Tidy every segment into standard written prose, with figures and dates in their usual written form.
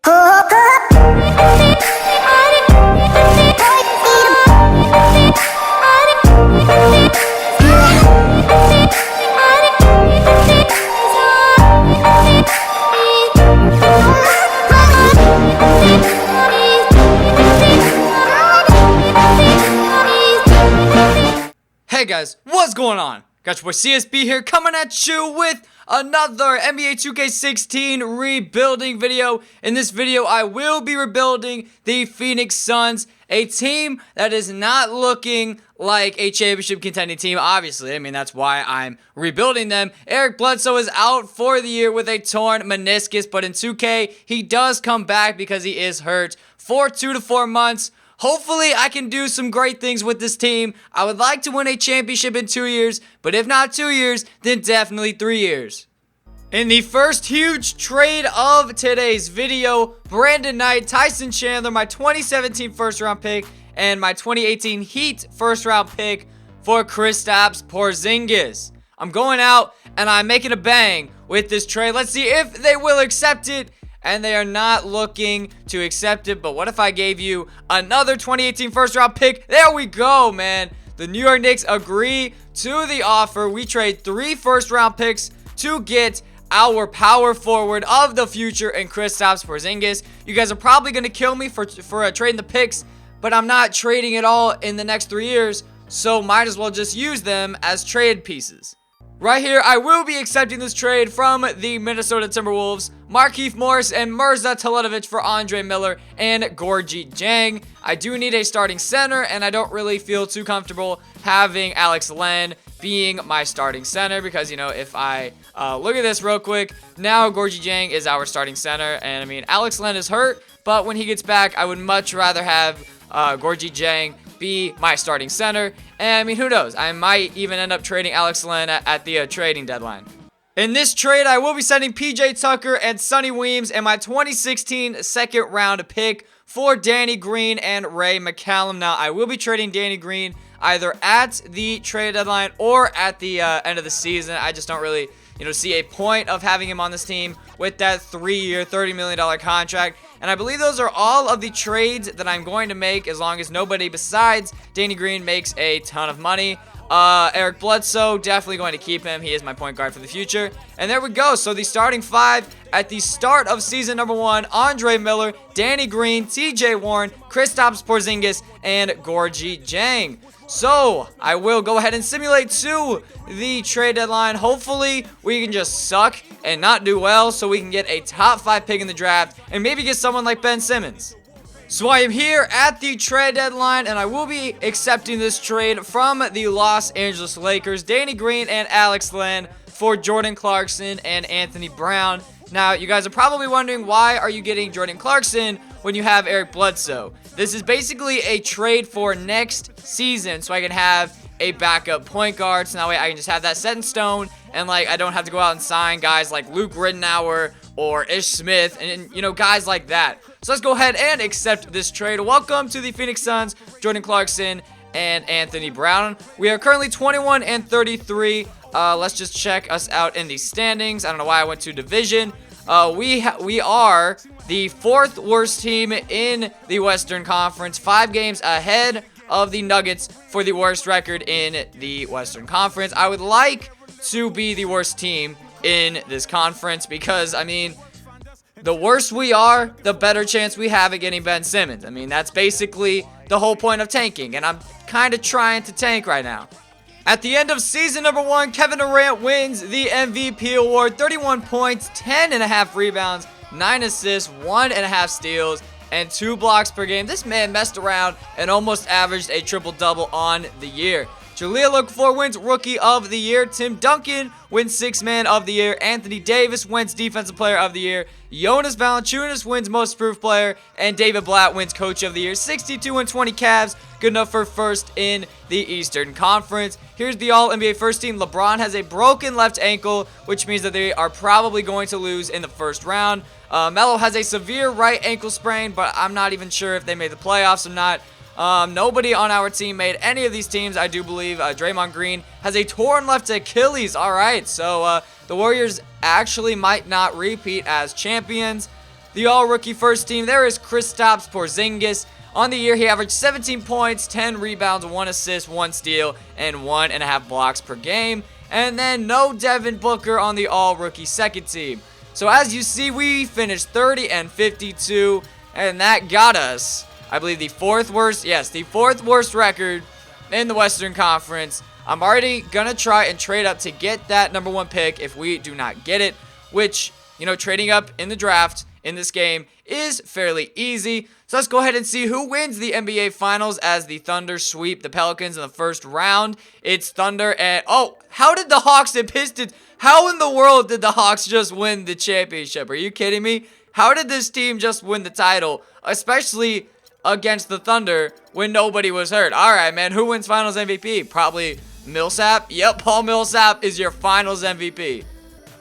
Hey guys, what's going on? Got your boy CSB here coming at you with another NBA 2K16 rebuilding video. In this video, I will be rebuilding the Phoenix Suns, a team that is not looking like a championship contending team, obviously. I mean, that's why I'm rebuilding them. Eric Bledsoe is out for the year with a torn meniscus, but in 2K, he does come back because he is hurt for 2 to 4 months. Hopefully, I can do some great things with this team. I would like to win a championship in 2 years, but if not 2 years, then definitely 3 years. In the first huge trade of today's video, Brandon Knight, Tyson Chandler, my 2017 first-round pick, and my 2018 Heat first-round pick for Kristaps Porzingis. I'm going out, and I'm making a bang with this trade. Let's see if they will accept it. And they are not looking to accept it. But what if I gave you another 2018 first round pick? There we go, man. The New York Knicks agree to the offer. We trade 3 first round picks to get our power forward of the future in Kristaps Porzingis. You guys are probably going to kill me for trading the picks, but I'm not trading it all in the next 3 years. So might as well just use them as trade pieces. Right here, I will be accepting this trade from the Minnesota Timberwolves. Markieff Morris and Mirza Teletovic for Andre Miller and Gorgui Dieng. I do need a starting center, and I don't really feel too comfortable having Alex Len being my starting center because, you know, if I look at this real quick, now Gorgui Dieng is our starting center, and I mean, Alex Len is hurt, but when he gets back, I would much rather have Gorgui Dieng be my starting center. And I mean, who knows? I might even end up trading Alex Len at the trading deadline. In this trade, I will be sending PJ Tucker and Sonny Weems and my 2016 second round pick for Danny Green and Ray McCallum. Now, I will be trading Danny Green either at the trade deadline or at the end of the season. I just don't really, see a point of having him on this team with that 3-year, $30 million contract. And I believe those are all of the trades that I'm going to make as long as nobody besides Danny Green makes a ton of money. Eric Bledsoe, definitely going to keep him. He is my point guard for the future. And there we go. So the starting 5 at the start of season number 1, Andre Miller, Danny Green, TJ Warren, Kristaps Porzingis, and Gorgui Dieng. So I will go ahead and simulate to the trade deadline. Hopefully we can just suck and not do well so we can get a top 5 pick in the draft and maybe get someone like Ben Simmons. So I am here at the trade deadline, and I will be accepting this trade from the Los Angeles Lakers. Danny Green and Alex Len for Jordan Clarkson and Anthony Brown. Now, you guys are probably wondering, why are you getting Jordan Clarkson when you have Eric Bledsoe? This is basically a trade for next season, so I can have a backup point guard, so that way I can just have that set in stone, and I don't have to go out and sign guys like Luke Rittenauer or Ish Smith, and guys like that. So let's go ahead and accept this trade. Welcome to the Phoenix Suns, Jordan Clarkson and Anthony Brown. We are currently 21 and 33. Let's just check us out in the standings. I don't know why I went to division. We are the 4th worst team in the Western Conference, 5 games ahead of the Nuggets for the worst record in the Western Conference. I would like to be the worst team in this conference because, I mean, the worse we are, the better chance we have at getting Ben Simmons. I mean, that's basically the whole point of tanking, and I'm kind of trying to tank right now. At the end of season number 1, Kevin Durant wins the MVP award, 31 points, 10.5 rebounds, 9 assists, 1.5 steals, and 2 blocks per game. This man messed around and almost averaged a triple-double on the year. Jahlil Okafor wins Rookie of the Year. Tim Duncan wins Sixth Man of the Year. Anthony Davis wins Defensive Player of the Year. Jonas Valanciunas wins Most Improved Player. And David Blatt wins Coach of the Year. 62 and 20 Cavs. Good enough for first in the Eastern Conference. Here's the All-NBA first team. LeBron has a broken left ankle, which means that they are probably going to lose in the first round. Melo has a severe right ankle sprain, but I'm not even sure if they made the playoffs or not. Nobody on our team made any of these teams, I do believe. Draymond Green has a torn left Achilles. All right, so the Warriors actually might not repeat as champions. the all-rookie first team, there is Kristaps Porzingis. On the year, he averaged 17 points, 10 rebounds, 1 assist, 1 steal, and 1.5 blocks per game. And then no Devin Booker on the all-rookie second team. So as you see, we finished 30 and 52, and that got us, I believe, the fourth worst record in the Western Conference. I'm already going to try and trade up to get that number 1 pick if we do not get it, which, you know, trading up in the draft in this game is fairly easy. So let's go ahead and see who wins the NBA Finals as the Thunder sweep the Pelicans in the first round. It's Thunder and... oh, how did the Hawks and Pistons... how in the world did the Hawks just win the championship? Are you kidding me? How did this team just win the title, especially against the Thunder when nobody was hurt? All right, man, who wins Finals MVP? Probably Millsap. Yep, Paul Millsap is your Finals MVP.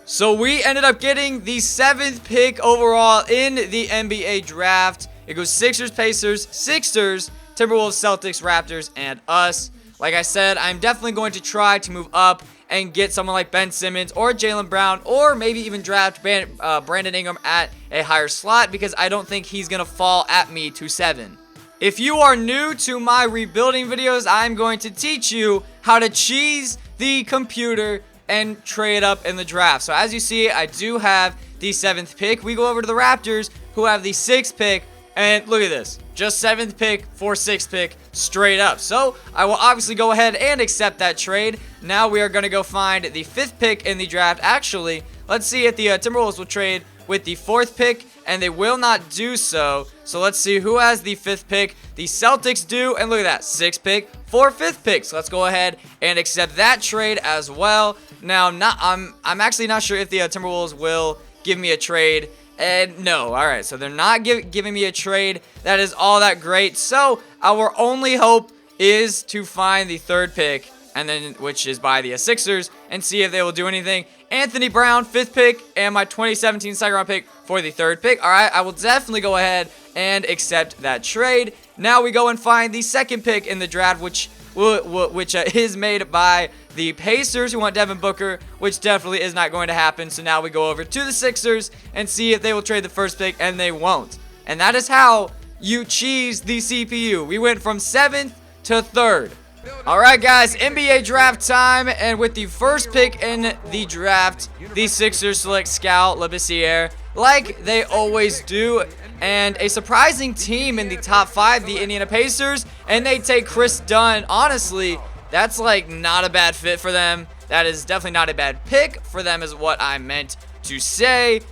So we ended up getting the 7th pick overall in the NBA draft. It goes Sixers, Pacers, Sixers, Timberwolves, Celtics, Raptors, and us. Like I said, I'm definitely going to try to move up and get someone like Ben Simmons or Jaylen Brown, or maybe even draft Brandon Ingram at a higher slot, because I don't think he's going to fall at me to 7. If you are new to my rebuilding videos, I'm going to teach you how to cheese the computer and trade up in the draft. So as you see, I do have the 7th pick. We go over to the Raptors, who have the 6th pick, and look at this. Just 7th pick for 6th pick straight up. So I will obviously go ahead and accept that trade. Now we are going to go find the 5th pick in the draft. Actually, let's see if the Timberwolves will trade with the 4th pick, and they will not do so. So let's see who has the 5th pick. The Celtics do, and look at that, 6th pick for 5th pick. So let's go ahead and accept that trade as well. Now I'm actually not sure if the Timberwolves will give me a trade. And no, all right, so they're not giving me a trade. That is all that great. So our only hope is to find the 3rd pick, and then which is by the Sixers, and see if they will do anything. Anthony Brown, 5th pick, and my 2017 second round pick for the 3rd pick. All right, I will definitely go ahead and accept that trade. Now we go and find the 2nd pick in the draft, which is made by the Pacers, who want Devin Booker, which definitely is not going to happen. So now we go over to the Sixers and see if they will trade the 1st pick, and they won't. And that is how you cheese the CPU. We went from 7th to 3rd. Alright guys, NBA draft time, and with the 1st pick in the draft, the Sixers select Skal Labissiere, like they always do, and a surprising team in the top 5, the Indiana Pacers, and they take Chris Dunn. Honestly, that's like not a bad fit for them. That is definitely not a bad pick for them is what I meant to say.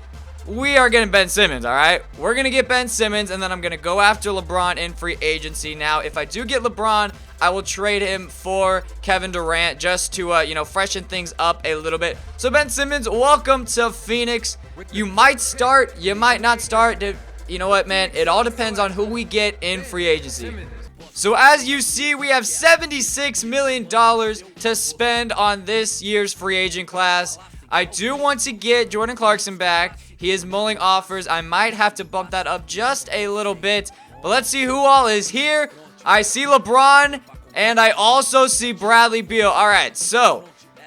We are getting Ben Simmons, all right? We're going to get Ben Simmons, and then I'm going to go after LeBron in free agency. Now, if I do get LeBron, I will trade him for Kevin Durant just to, freshen things up a little bit. So, Ben Simmons, welcome to Phoenix. You might start, you might not start. You know what, man? It all depends on who we get in free agency. So, as you see, we have $76 million to spend on this year's free agent class. I do want to get Jordan Clarkson back. He is mulling offers. I might have to bump that up just a little bit. But let's see who all is here. I see LeBron, and I also see Bradley Beal. All right, so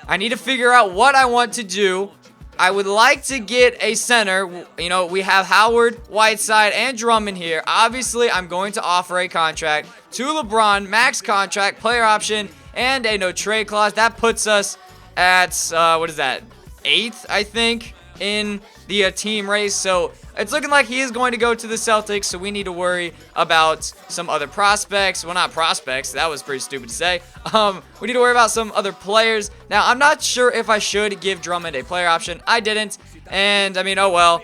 I need to figure out what I want to do. I would like to get a center. You know, we have Howard, Whiteside, and Drummond here. Obviously, I'm going to offer a contract to LeBron, max contract, player option, and a no-trade clause. That puts us at, 8th, I think, in the team race. So it's looking like he is going to go to the Celtics, so we need to worry about some other prospects. Well, not prospects. That was pretty stupid to say. We need to worry about some other players. Now, I'm not sure if I should give Drummond a player option. I didn't, and, I mean, oh well.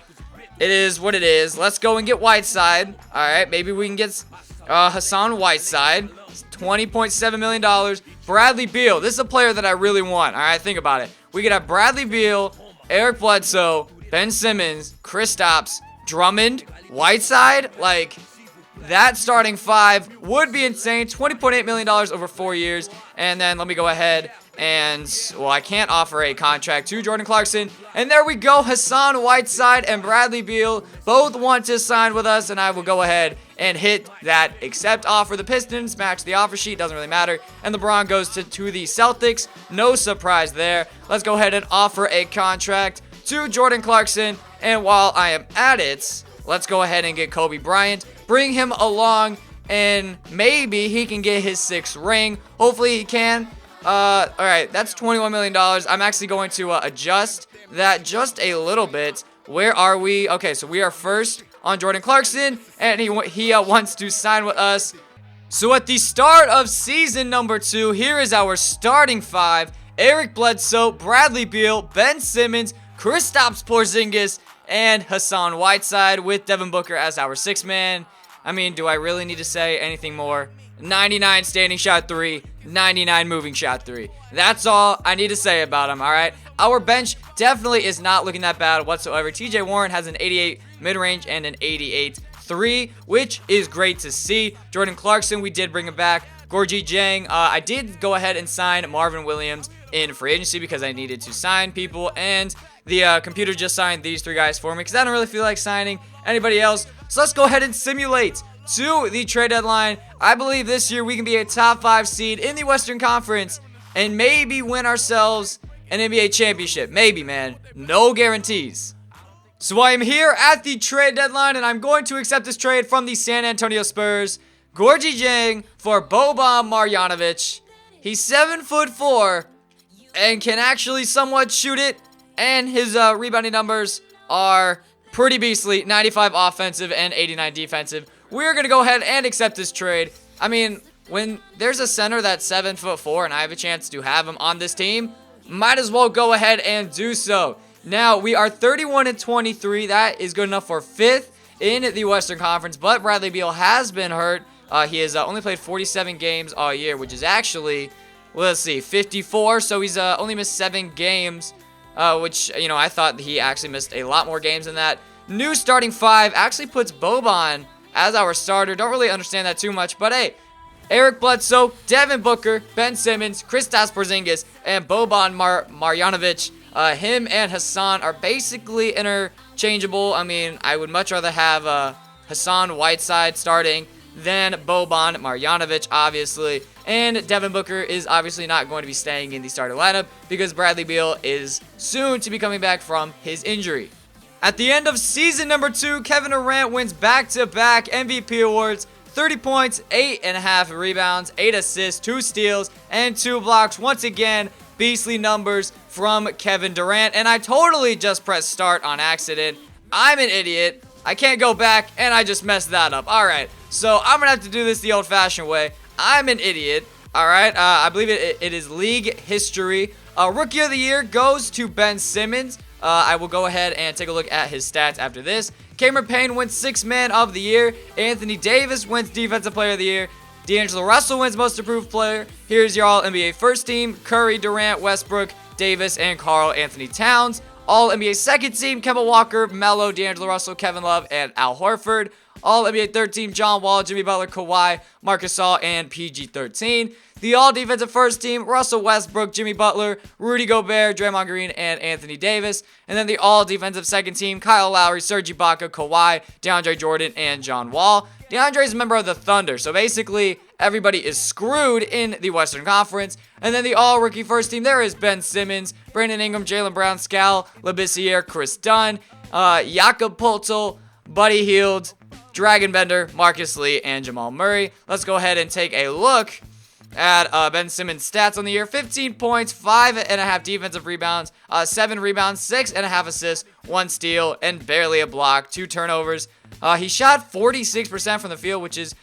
It is what it is. Let's go and get Whiteside. All right, maybe we can get Hassan Whiteside. $20.7 million. Bradley Beal. This is a player that I really want. All right, think about it. We could have Bradley Beal, Eric Bledsoe, Ben Simmons, Kristaps, Drummond, Whiteside. Like, that starting 5 would be insane. $20.8 million over 4 years. And then let me go ahead and, well, I can't offer a contract to Jordan Clarkson. And there we go. Hassan Whiteside and Bradley Beal both want to sign with us. And I will go ahead and hit that accept offer. The Pistons match the offer sheet. Doesn't really matter. And LeBron goes to the Celtics. No surprise there. Let's go ahead and offer a contract to Jordan Clarkson. And while I am at it, let's go ahead and get Kobe Bryant, bring him along, and maybe he can get his 6th ring. Hopefully he can. Alright, that's $21 million. I'm actually going to adjust that just a little bit. Where are we? Okay, so we are first on Jordan Clarkson, and he wants to sign with us. So at the start of season number 2, here is our starting 5. Eric Bledsoe, Bradley Beal, Ben Simmons, Kristaps Porzingis, and Hassan Whiteside, with Devin Booker as our 6th man. I mean, do I really need to say anything more? 99 standing shot 3, 99 moving shot 3. That's all I need to say about him, alright? Our bench definitely is not looking that bad whatsoever. TJ Warren has an 88 mid-range and an 88 3, which is great to see. Jordan Clarkson, we did bring him back. Gorgie Jang, I did go ahead and sign Marvin Williams in free agency because I needed to sign people, and the computer just signed these 3 guys for me because I don't really feel like signing anybody else. So let's go ahead and simulate to the trade deadline. I believe this year we can be a top 5 seed in the Western Conference and maybe win ourselves an NBA championship. Maybe, man. No guarantees. So I am here at the trade deadline, and I'm going to accept this trade from the San Antonio Spurs. Gorgie Jang for Boban Marjanovic. He's 7'4" and can actually somewhat shoot it, and his rebounding numbers are pretty beastly. 95 offensive and 89 defensive. We're going to go ahead and accept this trade. I mean, when there's a center that's 7'4" and I have a chance to have him on this team, might as well go ahead and do so. Now, we are 31-23. That is good enough for 5th in the Western Conference, but Bradley Beal has been hurt. He has only played 47 games all year, which is actually, let's see, 54. So he's only missed 7 games, which, you know, I thought he actually missed a lot more games than that. New starting 5 actually puts Boban as our starter. Don't really understand that too much, but hey, Eric Bledsoe, Devin Booker, Ben Simmons, Kristaps Porzingis, and Boban Marjanovic. Him and Hassan are basically interchangeable. I mean, I would much rather have Hassan Whiteside starting than Boban Marjanovic, obviously. And Devin Booker is obviously not going to be staying in the starting lineup because Bradley Beal is soon to be coming back from his injury. At the end of season number 2, Kevin Durant wins back-to-back MVP awards. 30 points, 8.5 rebounds, 8 assists, 2 steals, and 2 blocks. Once again, beastly numbers from Kevin Durant. And I totally just pressed start on accident. I'm an idiot. I can't go back, and I just messed that up. Alright, so I'm going to have to do this the old-fashioned way. I'm an idiot. Alright, I believe it is league history. Rookie of the Year goes to Ben Simmons. I will go ahead and take a look at his stats after this. Cameron Payne wins 6th Man of the Year. Anthony Davis wins Defensive Player of the Year. D'Angelo Russell wins Most Improved Player. Here's your All-NBA First Team: Curry, Durant, Westbrook, Davis, and Karl Anthony Towns. All-NBA Second Team: Kemba Walker, Melo, D'Angelo Russell, Kevin Love, and Al Horford. All-NBA Third Team: John Wall, Jimmy Butler, Kawhi, Marc Gasol, and PG-13. The All-Defensive First Team: Russell Westbrook, Jimmy Butler, Rudy Gobert, Draymond Green, and Anthony Davis. And then the All-Defensive Second Team: Kyle Lowry, Serge Ibaka, Kawhi, DeAndre Jordan, and John Wall. DeAndre is a member of the Thunder, so basically everybody is screwed in the Western Conference. And then the All-Rookie First Team, there is Ben Simmons, Brandon Ingram, Jaylen Brown, Skal Labissiere, Chris Dunn, Jakob Poeltl, Buddy Hield, Dragon Bender, Marcus Lee, and Jamal Murray. Let's go ahead and take a look at Ben Simmons' stats on the year. 15 points, 5.5 defensive rebounds, 7 rebounds, 6.5 assists, 1 steal, and barely a block, 2 turnovers. He shot 46% from the field, which is,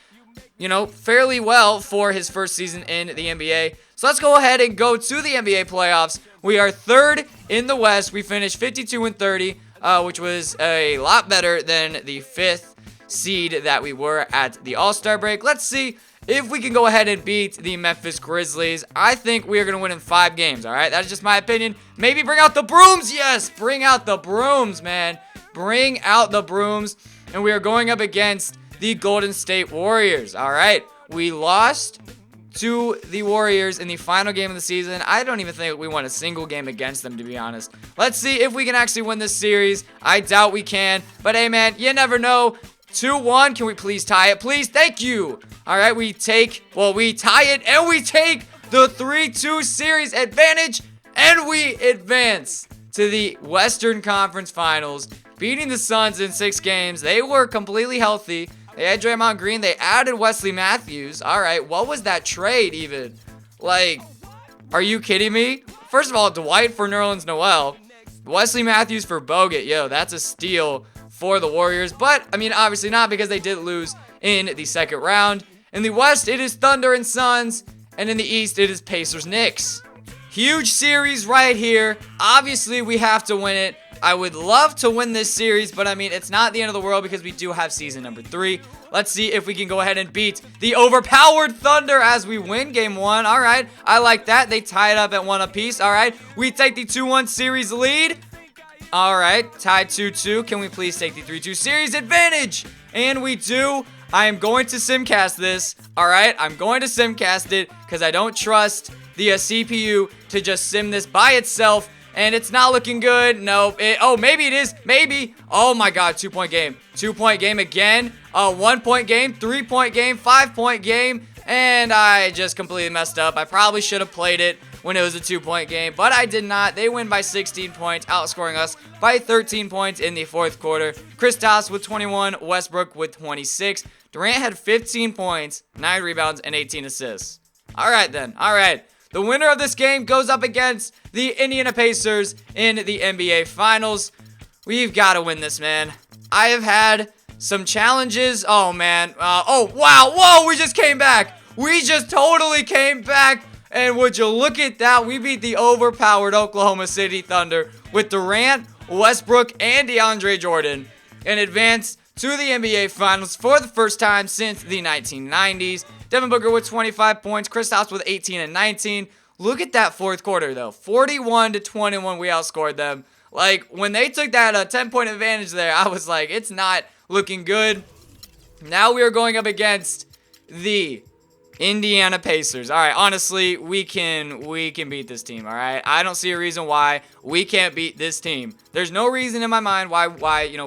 you know, fairly well for his first season in the NBA. So let's go ahead and go to the NBA playoffs. We are 3rd in the West. We finished 52-30, which was a lot better than the 5th seed that we were at the All-Star break. Let's see if we can go ahead and beat the Memphis Grizzlies. I think we are going to win in 5 games, all right? That's just my opinion. Maybe bring out the brooms. Yes, bring out the brooms, man. Bring out the brooms. And we are going up against the Golden State Warriors, all right? We lost to the Warriors in the final game of the season. I don't even think we won a single game against them, to be honest. Let's see if we can actually win this series. I doubt we can. But, hey, man, you never know. 2-1. Can we please tie it? Please. Thank you. All right, we tie it, and we take the 3-2 series advantage, and we advance to the Western Conference Finals, beating the Suns in 6 games. They were completely healthy. They had Draymond Green. They added Wesley Matthews. All right, what was that trade even? Like, are you kidding me? First of all, Dwight for Nerlens Noel. Wesley Matthews for Bogut. Yo, that's a steal for the Warriors. But, I mean, obviously not, because they did lose in the second round. In the West, it is Thunder and Suns. And in the East, it is Pacers-Knicks. Huge series right here. Obviously, we have to win it. I would love to win this series, but I mean, it's not the end of the world because we do have season number 3. Let's see if we can go ahead and beat the overpowered Thunder as we win game 1. All right, I like that. They tied up at 1 apiece. All right, we take the 2-1 series lead. All right, tied 2-2. Can we please take the 3-2 series advantage? And we do. I am going to simcast this. All right, I'm going to simcast it because I don't trust the CPU to just sim this by itself. And it's not looking good. No. Oh, maybe it is. Maybe. Oh, my God. 2-point game. 2-point game again. 1-point game. 3-point game. 5-point game. And I just completely messed up. I probably should have played it when it was a 2-point game, but I did not. They win by 16 points, outscoring us by 13 points in the fourth quarter. Kristaps with 21. Westbrook with 26. Durant had 15 points, 9 rebounds, and 18 assists. All right, then. All right. The winner of this game goes up against the Indiana Pacers in the NBA Finals. We've got to win this, man. I have had some challenges. Oh, man. Oh, wow. Whoa, we just came back. We just totally came back. And would you look at that? We beat the overpowered Oklahoma City Thunder with Durant, Westbrook, and DeAndre Jordan and advanced to the NBA Finals for the first time since the 1990s. Devin Booker with 25 points. Kristaps with 18 and 19. Look at that fourth quarter, though. 41-21, we outscored them. Like, when they took that 10-point advantage there, I was like, it's not looking good. Now we are going up against the Indiana Pacers. All right, honestly, we can beat this team, all right? I don't see a reason why we can't beat this team. There's no reason in my mind why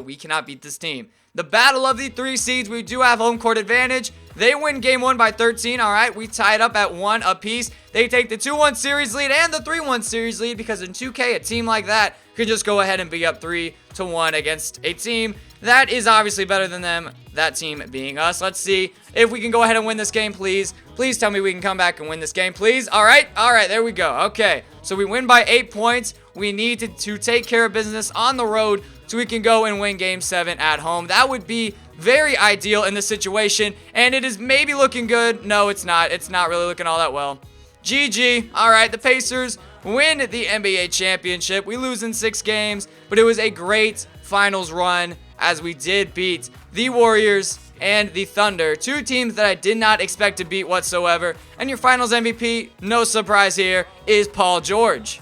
we cannot beat this team. The battle of the 3 seeds, we do have home court advantage. They win game 1 by 13, all right? We tied up at 1 apiece. They take the 2-1 series lead and the 3-1 series lead because in 2K, a team like that could just go ahead and be up 3-1 against a team that is obviously better than them, that team being us. Let's see if we can go ahead and win this game, please. Please tell me we can come back and win this game, please. All right, there we go. Okay, so we win by 8 points. We need to take care of business on the road so we can go and win game 7 at home. That would be very ideal in this situation, and it is maybe looking good. No, it's not. It's not really looking all that well. GG. All right, the Pacers win the NBA championship. We lose in 6 games, but it was a great finals run as we did beat the Warriors and the Thunder, 2 teams that I did not expect to beat whatsoever. And your finals MVP, no surprise here, is Paul George.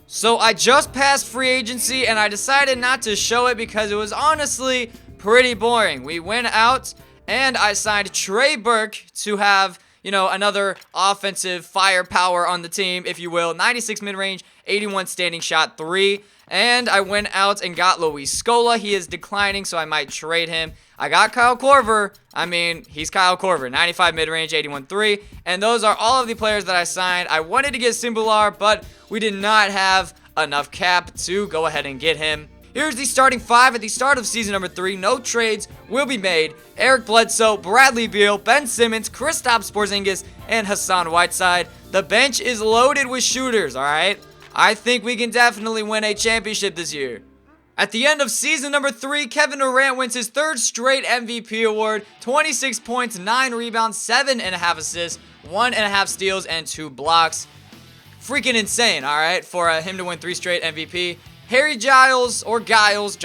So I just passed free agency and I decided not to show it because it was honestly pretty boring. We went out and I signed Trey Burke to have, another offensive firepower on the team, if you will. 96 mid-range, 81 standing shot 3. And I went out and got Luis Scola. He is declining, so I might trade him. I got Kyle Korver. I mean, he's Kyle Korver. 95 mid-range, 81 3. And those are all of the players that I signed. I wanted to get Simbular, but we did not have enough cap to go ahead and get him. Here's the starting 5 at the start of season number 3. No trades will be made. Eric Bledsoe, Bradley Beal, Ben Simmons, Kristaps Porzingis, and Hassan Whiteside. The bench is loaded with shooters, all right? I think we can definitely win a championship this year. At the end of season number 3, Kevin Durant wins his 3rd straight MVP award. 26 points, 9 rebounds, 7.5 assists, 1.5 steals, and 2 blocks. Freaking insane, all right, for him to win 3 straight MVP. Harry Giles, or Giles,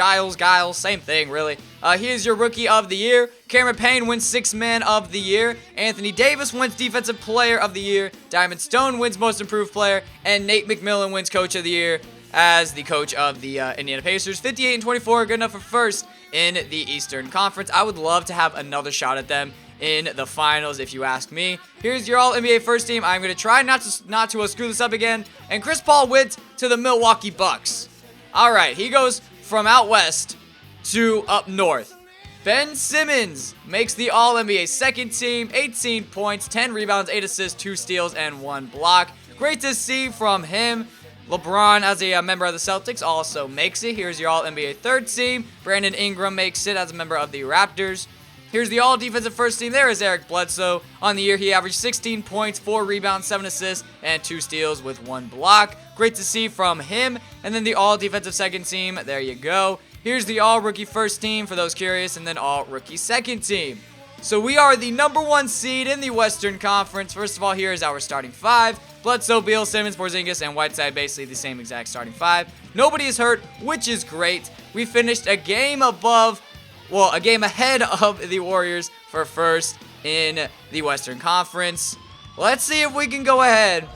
same thing, really. He is your Rookie of the Year. Cameron Payne wins 6th Man of the Year. Anthony Davis wins Defensive Player of the Year. Diamond Stone wins Most Improved Player. And Nate McMillan wins Coach of the Year as the coach of the Indiana Pacers. 58-24, good enough for first in the Eastern Conference. I would love to have another shot at them in the finals, if you ask me. Here's your All-NBA first team. I'm going to try not to screw this up again. And Chris Paul went to the Milwaukee Bucks. All right, he goes from out west to up north. Ben Simmons makes the All-NBA second team, 18 points, 10 rebounds, 8 assists, 2 steals, and 1 block. Great to see from him. LeBron, as a member of the Celtics, also makes it. Here's your All-NBA third team. Brandon Ingram makes it as a member of the Raptors. Here's the all-defensive first team. There is Eric Bledsoe. On the year, he averaged 16 points, 4 rebounds, 7 assists, and 2 steals with 1 block. Great to see from him. And then the all-defensive second team. There you go. Here's the all-rookie first team for those curious, and then all-rookie second team. So we are the number 1 seed in the Western Conference. First of all, here is our starting 5. Bledsoe, Beal, Simmons, Porzingis, and Whiteside, basically the same exact starting 5. Nobody is hurt, which is great. We finished a game ahead of the Warriors for first in the Western Conference. Let's see if we can go ahead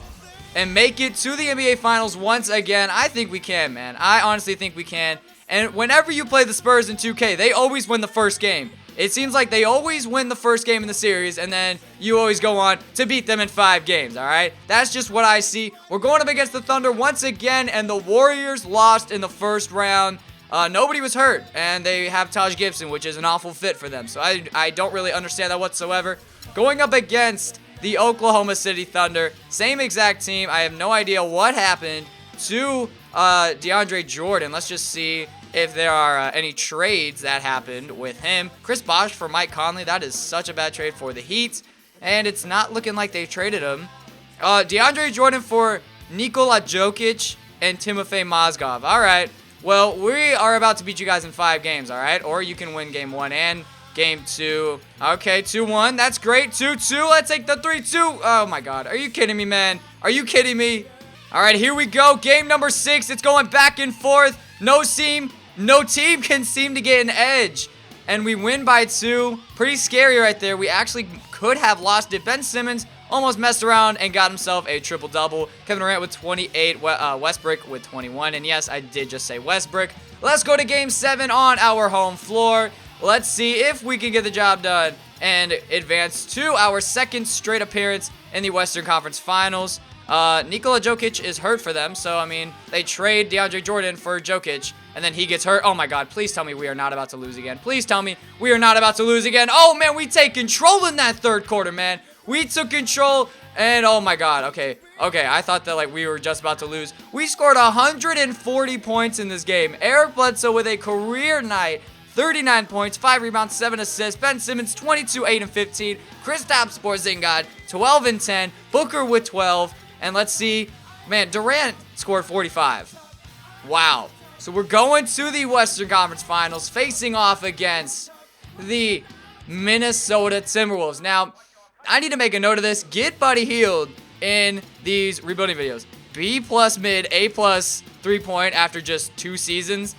and make it to the NBA Finals once again. I think we can, man. I honestly think we can. And whenever you play the Spurs in 2K, they always win the first game. It seems like they always win the first game in the series, and then you always go on to beat them in 5 games, all right? That's just what I see. We're going up against the Thunder once again, and the Warriors lost in the first round. Nobody was hurt, and they have Taj Gibson, which is an awful fit for them. So I don't really understand that whatsoever. Going up against the Oklahoma City Thunder, same exact team. I have no idea what happened to DeAndre Jordan. Let's just see if there are any trades that happened with him. Chris Bosh for Mike Conley. That is such a bad trade for the Heat, and it's not looking like they traded him. DeAndre Jordan for Nikola Jokic and Timofey Mozgov. All right. Well, we are about to beat you guys in 5 games, all right? Or you can win game 1 and game 2. Okay, 2-1. That's great. 2-2. Let's take the 3-2. Oh, my God. Are you kidding me, man? Are you kidding me? All right, here we go. Game number 6. It's going back and forth. No team can seem to get an edge. And we win by 2. Pretty scary right there. We actually could have lost it. Ben Simmons almost messed around and got himself a triple-double. Kevin Durant with 28, Westbrook with 21. And yes, I did just say Westbrook. Let's go to Game 7 on our home floor. Let's see if we can get the job done and advance to our 2nd straight appearance in the Western Conference Finals. Nikola Jokic is hurt for them, so, I mean, they trade DeAndre Jordan for Jokic, and then he gets hurt. Oh, my God, please tell me we are not about to lose again. Please tell me we are not about to lose again. Oh, man, we take control in that 3rd quarter, man. We took control, and oh, my God, okay, I thought that, like, we were just about to lose. We scored 140 points in this game. Eric Bledsoe with a career night. 39 points, 5 rebounds, 7 assists. Ben Simmons, 22, 8, and 15. Kristaps Porzingis, 12 and 10. Booker with 12. And let's see, man, Durant scored 45. Wow. So we're going to the Western Conference Finals, facing off against the Minnesota Timberwolves. Now, I need to make a note of this. Get Buddy Hield in these rebuilding videos. B+ mid, A+ 3-point after just 2 seasons.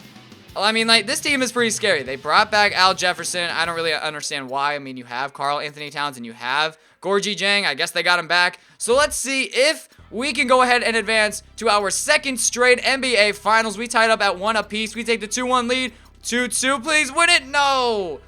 I mean, like, this team is pretty scary. They brought back Al Jefferson. I don't really understand why. I mean, you have Karl Anthony Towns and you have Gorgie Jang. I guess they got him back. So let's see if we can go ahead and advance to our 2nd straight NBA Finals. We tied up at 1 apiece. We take the 2-1 lead. 2-2, please win it. No.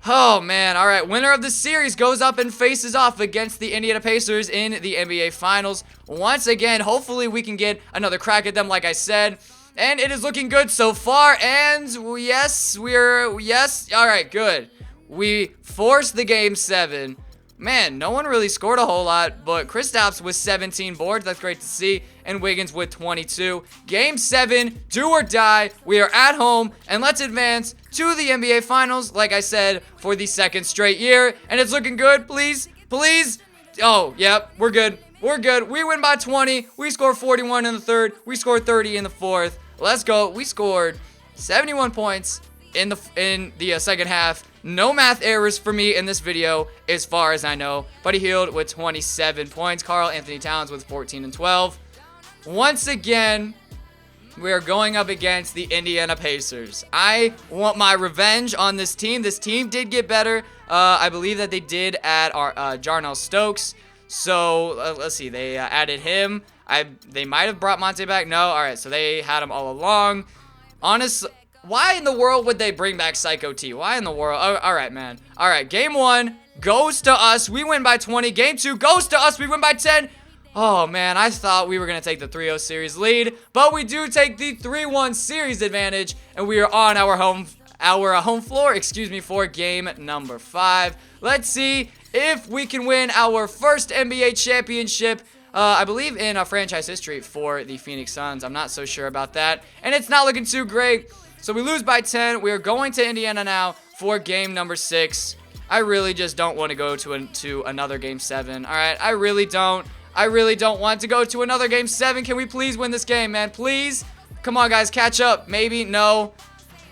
Oh, man. All right. Winner of the series goes up and faces off against the Indiana Pacers in the NBA Finals. Once again, hopefully we can get another crack at them, like I said. And it is looking good so far. And yes, all right, good. We forced the Game 7. Man, no one really scored a whole lot, but Kristaps with 17 boards. That's great to see. And Wiggins with 22. Game 7, do or die. We are at home, and let's advance to the NBA Finals, like I said, for the 2nd straight year. And it's looking good. Please. Oh, yep, we're good. We win by 20. We scored 41 in the 3rd. We scored 30 in the 4th. Let's go. We scored 71 points in the 2nd half. No math errors for me in this video, as far as I know. Buddy Hield with 27 points. Karl Anthony Towns with 14 and 12. Once again, we are going up against the Indiana Pacers. I want my revenge on this team. This team did get better. I believe that they did add our Jarnell Stokes. So, let's see. They added him. They might have brought Monte back. No? All right. So, they had him all along. Honestly, why in the world would they bring back Psycho T? Why in the world? Oh, all right, man. All right. Game 1 goes to us. We win by 20. Game 2 goes to us. We win by 10. Oh, man. I thought we were going to take the 3-0 series lead. But we do take the 3-1 series advantage. And we are on our home floor, for game number 5. Let's see if we can win our first NBA championship I believe, in franchise history for the Phoenix Suns. I'm not so sure about that. And it's not looking too great. So we lose by 10. We are going to Indiana now for game number 6. I really just don't want to go to another game 7. All right, I really don't want to go to another game 7. Can we please win this game, man? Please? Come on, guys, catch up. Maybe? No.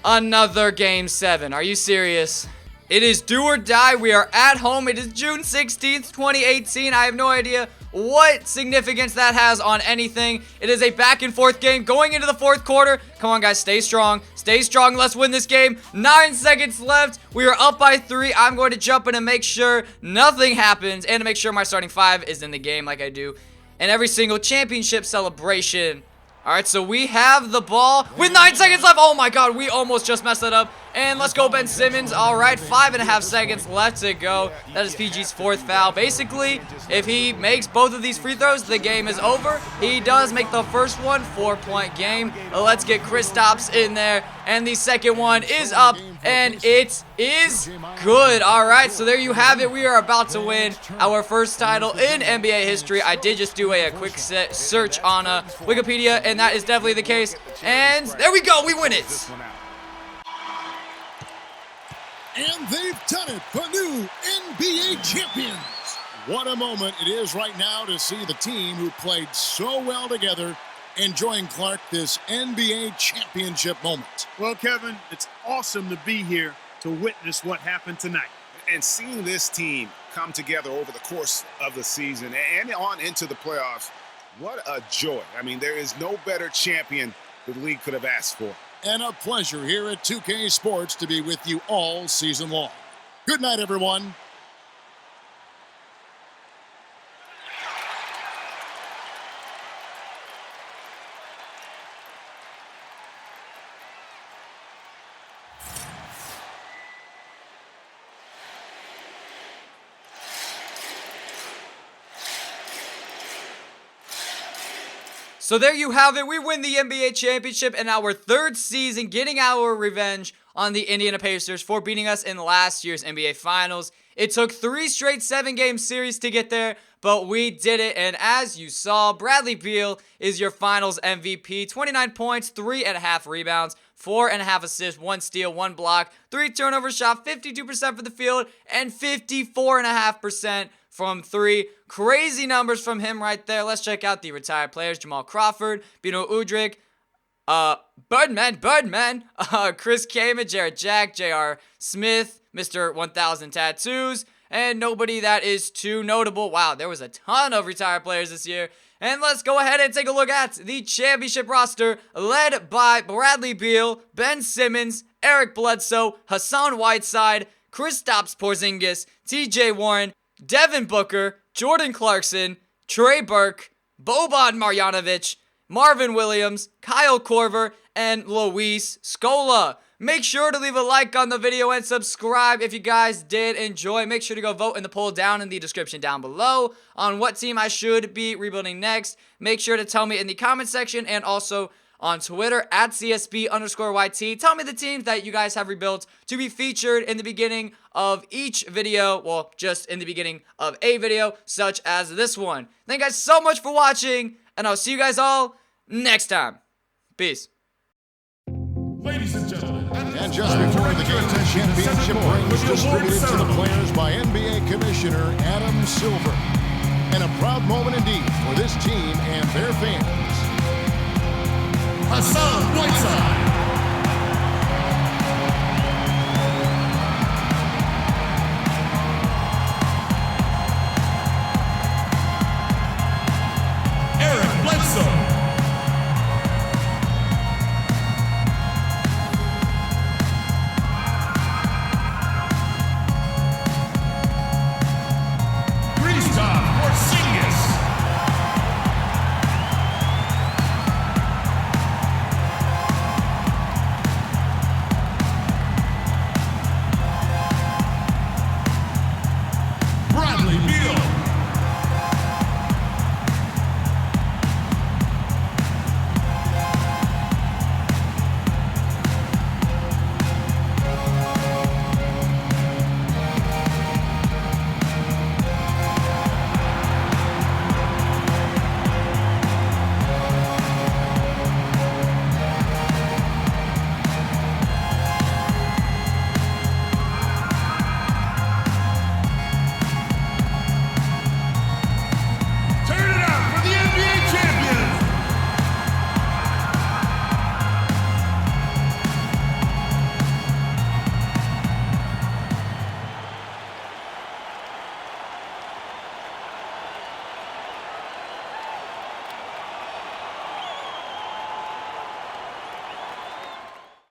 Another game 7. Are you serious? It is do or die. We are at home. It is June 16th, 2018. I have no idea what significance that has on anything. It is a back and forth game going into the 4th quarter. Come on, guys, stay strong. Stay strong. Let's win this game. 9 seconds left. We are up by 3. I'm going to jump in and make sure nothing happens and to make sure my starting 5 is in the game like I do in every single championship celebration. All right, so we have the ball with 9 seconds left. Oh, my God, we almost just messed that up. And let's go, Ben Simmons. All right, 5.5 seconds left to go. That is PG's 4th foul. Basically, if he makes both of these free throws, the game is over. He does make the first one, 4-point game. Let's get Kristaps in there. And the second one is up, and it is good. All right, so there you have it. We are about to win our first title in NBA history. I did just do a quick search on Wikipedia, and that is definitely the case. And there we go. We win it. And they've done it, the new NBA champions. What a moment it is right now to see the team who played so well together enjoying, Clark, this NBA championship moment. Well, Kevin, it's awesome to be here to witness what happened tonight. And seeing this team come together over the course of the season and on into the playoffs, what a joy. I mean, there is no better champion the league could have asked for. And a pleasure here at 2K Sports to be with you all season long. Good night, everyone. So there you have it. We win the NBA championship in our 3rd season, getting our revenge on the Indiana Pacers for beating us in last year's NBA Finals. It took 3 straight 7-game series to get there, but we did it. And as you saw, Bradley Beal is your Finals MVP. 29 points, 3.5 rebounds, 4.5 assists, 1 steal, 1 block, 3 turnovers, shot 52% for the field, and 54.5% from 3. Crazy numbers from him right there. Let's check out the retired players. Jamal Crawford, Bino Udrih, Birdman, Chris Kaman, Jared Jack, J.R. Smith, Mr. 1000 Tattoos, and nobody that is too notable. Wow, there was a ton of retired players this year. And let's go ahead and take a look at the championship roster led by Bradley Beal, Ben Simmons, Eric Bledsoe, Hassan Whiteside, Kristaps Porzingis, TJ Warren, Devin Booker, Jordan Clarkson, Trey Burke, Boban Marjanovic, Marvin Williams, Kyle Korver, and Luis Scola. Make sure to leave a like on the video and subscribe if you guys did enjoy. Make sure to go vote in the poll down in the description down below on what team I should be rebuilding next. Make sure to tell me in the comment section and also on Twitter at CSB_YT. Tell me the teams that you guys have rebuilt to be featured in the beginning of each video. Well, just in the beginning of a video, such as this one. Thank you guys so much for watching, and I'll see you guys all next time. Peace. Ladies and gentlemen, And just before the game, championship rings distributed to the players by NBA Commissioner Adam Silver. And a proud moment indeed for this team and their fans. Hassan Whiteside.